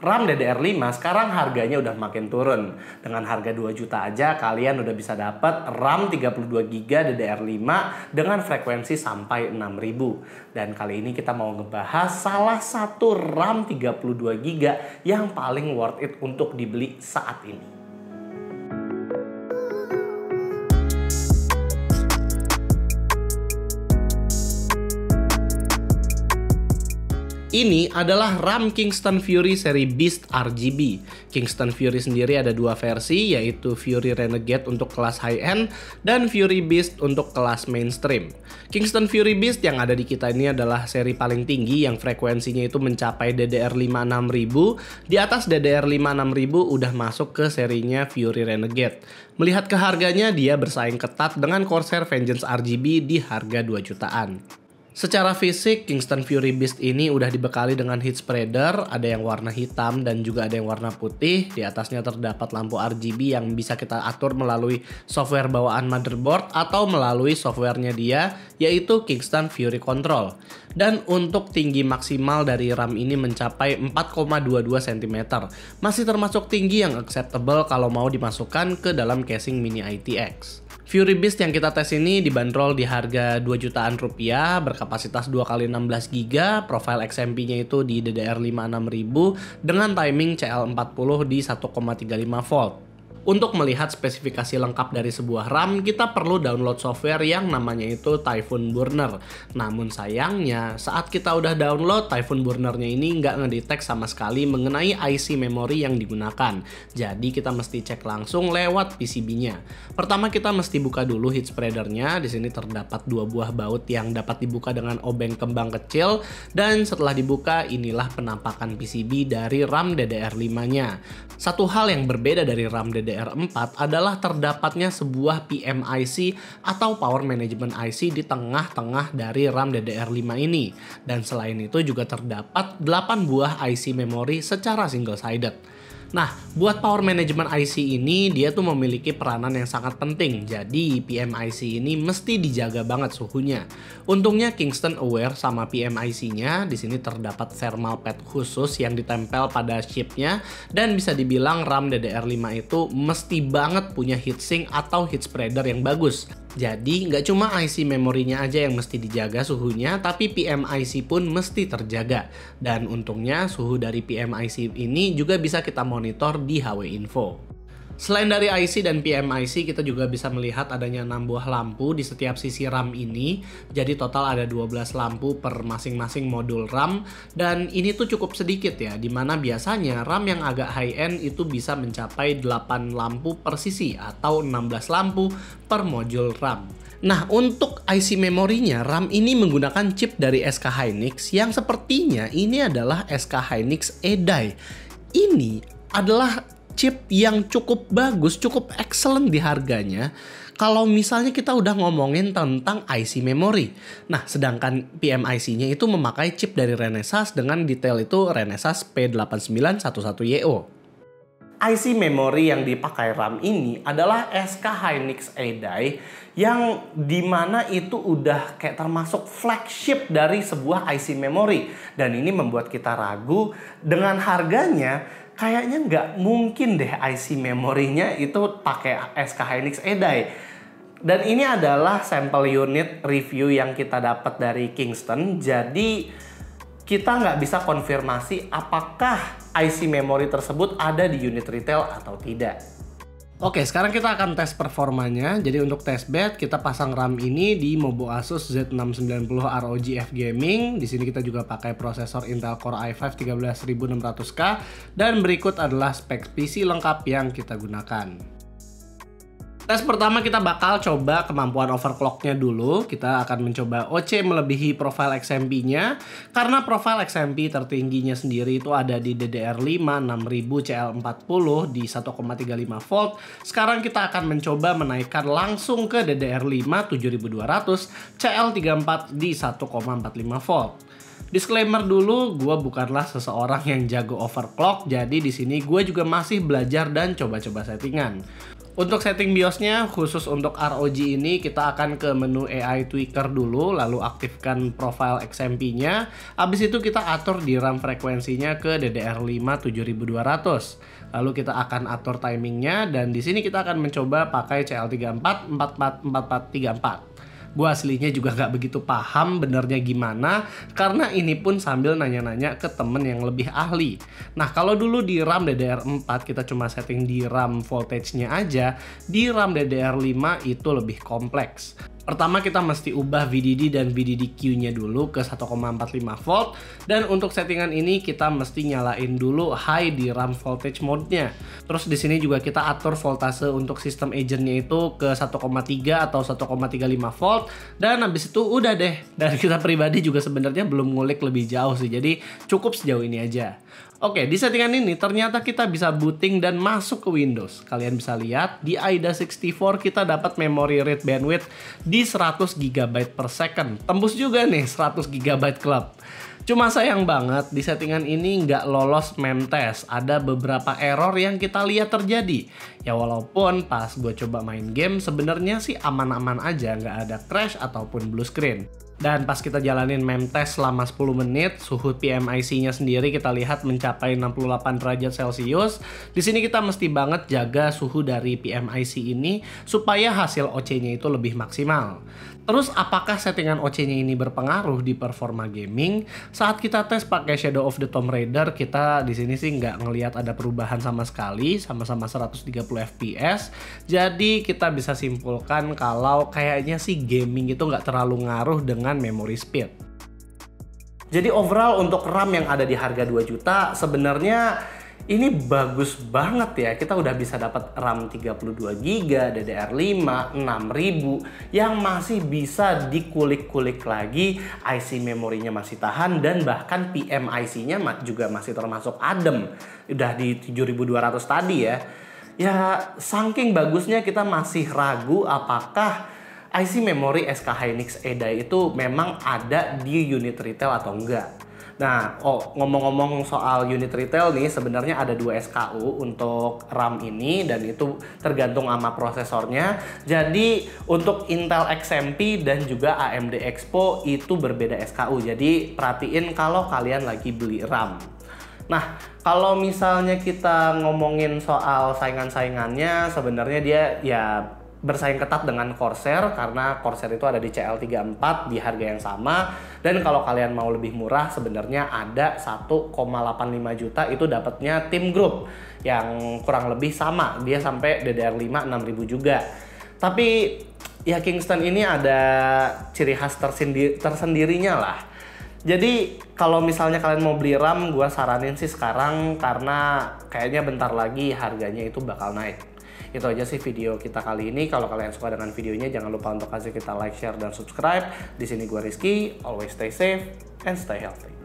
RAM DDR5 sekarang harganya udah makin turun. Dengan harga 2 juta aja kalian udah bisa dapat RAM 32GB DDR5 dengan frekuensi sampai 6000. Dan kali ini kita mau ngebahas salah satu RAM 32GB yang paling worth it untuk dibeli saat ini. Ini adalah RAM Kingston Fury seri Beast RGB. Kingston Fury sendiri ada dua versi, yaitu Fury Renegade untuk kelas high-end dan Fury Beast untuk kelas mainstream. Kingston Fury Beast yang ada di kita ini adalah seri paling tinggi yang frekuensinya itu mencapai DDR5 6000. Di atas DDR5 6000 udah masuk ke serinya Fury Renegade. Melihat ke harganya, dia bersaing ketat dengan Corsair Vengeance RGB di harga 2 jutaan. Secara fisik, Kingston Fury Beast ini udah dibekali dengan heat spreader, ada yang warna hitam dan juga ada yang warna putih. Di atasnya terdapat lampu RGB yang bisa kita atur melalui software bawaan motherboard atau melalui softwarenya dia, yaitu Kingston Fury Control. Dan untuk tinggi maksimal dari RAM ini mencapai 4,22 cm. Masih termasuk tinggi yang acceptable kalau mau dimasukkan ke dalam casing mini ITX. Fury Beast yang kita tes ini dibanderol di harga 2 jutaan rupiah, berkapasitas 2x16GB, profile XMP-nya itu di DDR5 6000 dengan timing CL40 di 1,35 volt. Untuk melihat spesifikasi lengkap dari sebuah RAM, kita perlu download software yang namanya itu Typhoon Burner. Namun sayangnya, saat kita udah download, Typhoon Burner-nya ini nggak ngedetect sama sekali mengenai IC memori yang digunakan. Jadi kita mesti cek langsung lewat PCB-nya. Pertama kita mesti buka dulu heat spreader-nya. Di sini terdapat dua buah baut yang dapat dibuka dengan obeng kembang kecil. Dan setelah dibuka, inilah penampakan PCB dari RAM DDR5-nya. Satu hal yang berbeda dari RAM DDR4 adalah terdapatnya sebuah PMIC atau Power Management IC di tengah-tengah dari RAM DDR5 ini. Dan selain itu juga terdapat 8 buah IC memori secara single-sided. Nah, buat Power Management IC ini dia tuh memiliki peranan yang sangat penting. Jadi PMIC ini mesti dijaga banget suhunya. Untungnya Kingston aware sama PMIC-nya. Di sini terdapat thermal pad khusus yang ditempel pada chipnya dan bisa dibilang RAM DDR5 itu mesti banget punya heatsink atau heat spreader yang bagus. Jadi nggak cuma IC memorinya aja yang mesti dijaga suhunya, tapi PMIC pun mesti terjaga. Dan untungnya suhu dari PMIC ini juga bisa kita monitor di HW Info. Selain dari IC dan PMIC, kita juga bisa melihat adanya 6 buah lampu di setiap sisi RAM ini. Jadi total ada 12 lampu per masing-masing modul RAM. Dan ini tuh cukup sedikit ya, dimana biasanya RAM yang agak high-end itu bisa mencapai 8 lampu per sisi atau 16 lampu per modul RAM. Nah, untuk IC memorinya, RAM ini menggunakan chip dari SK Hynix yang sepertinya ini adalah SK Hynix E-Die. Ini adalah chip yang cukup bagus, cukup excellent di harganya. Kalau misalnya kita udah ngomongin tentang IC memory. Nah, sedangkan PMIC-nya itu memakai chip dari Renesas dengan detail itu Renesas P8911YO. IC memory yang dipakai RAM ini adalah SK Hynix E-Die yang dimana itu udah kayak termasuk flagship dari sebuah IC memory. Dan ini membuat kita ragu dengan harganya. Kayaknya nggak mungkin deh IC memorinya itu pakai SK Hynix E-Die. Dan ini adalah sampel unit review yang kita dapat dari Kingston. Jadi kita nggak bisa konfirmasi apakah IC memori tersebut ada di unit retail atau tidak. Oke, sekarang kita akan tes performanya. Jadi untuk test bed kita pasang RAM ini di Mobo Asus Z690 ROG F Gaming. Di sini kita juga pakai prosesor Intel Core i5 13600K dan berikut adalah spek PC lengkap yang kita gunakan. Tes pertama kita bakal coba kemampuan overclocknya dulu. Kita akan mencoba OC melebihi profile XMP-nya. Karena profile XMP tertingginya sendiri itu ada di DDR5 6000 CL40 di 1,35 volt. Sekarang kita akan mencoba menaikkan langsung ke DDR5 7200 CL34 di 1,45 volt. Disclaimer dulu, gue bukanlah seseorang yang jago overclock, jadi di sini gue juga masih belajar dan coba-coba settingan. Untuk setting BIOSnya, khusus untuk ROG ini kita akan ke menu AI Tweaker dulu, lalu aktifkan profile XMP-nya. Habis itu kita atur di RAM frekuensinya ke DDR5 7200. Lalu kita akan atur timingnya, dan di sini kita akan mencoba pakai CL34 444434. Gue aslinya juga nggak begitu paham benernya gimana, karena ini pun sambil nanya-nanya ke temen yang lebih ahli. Nah, kalau dulu di RAM DDR4 kita cuma setting di RAM voltage-nya aja, di RAM DDR5 itu lebih kompleks. Pertama kita mesti ubah VDD dan VDD-Q-nya dulu ke 1,45 volt, dan untuk settingan ini kita mesti nyalain dulu high di RAM voltage mode-nya. Terus di sini juga kita atur voltase untuk sistem agent-nya itu ke 1,3 atau 1,35 volt, dan habis itu udah deh. Dan kita pribadi juga sebenarnya belum ngulik lebih jauh sih, jadi cukup sejauh ini aja. Oke, di settingan ini ternyata kita bisa booting dan masuk ke Windows. Kalian bisa lihat di AIDA 64 kita dapat memory read bandwidth di 100 GB per second. Tembus juga nih 100 GB club. Cuma sayang banget di settingan ini nggak lolos memtest. Ada beberapa error yang kita lihat terjadi. Ya walaupun pas gue coba main game sebenarnya sih aman-aman aja, nggak ada crash ataupun blue screen. Dan pas kita jalanin memtest selama 10 menit, suhu PMIC-nya sendiri kita lihat mencapai 68 derajat Celcius. Di sini kita mesti banget jaga suhu dari PMIC ini supaya hasil OC-nya itu lebih maksimal. Terus apakah settingan OC-nya ini berpengaruh di performa gaming? Saat kita tes pakai Shadow of the Tomb Raider, kita di sini sih nggak ngelihat ada perubahan sama sekali, sama-sama 130 fps. Jadi kita bisa simpulkan kalau kayaknya sih gaming itu nggak terlalu ngaruh dengan memory speed. Jadi overall untuk RAM yang ada di harga 2 juta sebenarnya ini bagus banget ya. Kita udah bisa dapat RAM 32GB, DDR5, 6000 yang masih bisa dikulik-kulik lagi, IC memorinya masih tahan, dan bahkan PMIC-nya juga masih termasuk adem. Udah di 7200 tadi ya. Ya saking bagusnya kita masih ragu apakah IC memori SK Hynix EDA itu memang ada di unit retail atau enggak. Nah, ngomong-ngomong soal unit retail nih, sebenarnya ada 2 SKU untuk RAM ini, dan itu tergantung sama prosesornya. Jadi untuk Intel XMP dan juga AMD Expo itu berbeda SKU. Jadi perhatiin kalau kalian lagi beli RAM. Nah, kalau misalnya kita ngomongin soal saingan-saingannya, sebenarnya dia ya bersaing ketat dengan Corsair, karena Corsair itu ada di CL34 di harga yang sama. Dan kalau kalian mau lebih murah sebenarnya ada 1,85 juta itu dapatnya Team Group yang kurang lebih sama, dia sampai DDR5 6000 juga. Tapi ya Kingston ini ada ciri khas tersendirinya lah. Jadi kalau misalnya kalian mau beli RAM, gue saranin sih sekarang, karena kayaknya bentar lagi harganya itu bakal naik. Itu aja sih video kita kali ini. Kalau kalian suka dengan videonya, jangan lupa untuk kasih kita like, share, dan subscribe. Di sini gue Rizky. Always stay safe and stay healthy.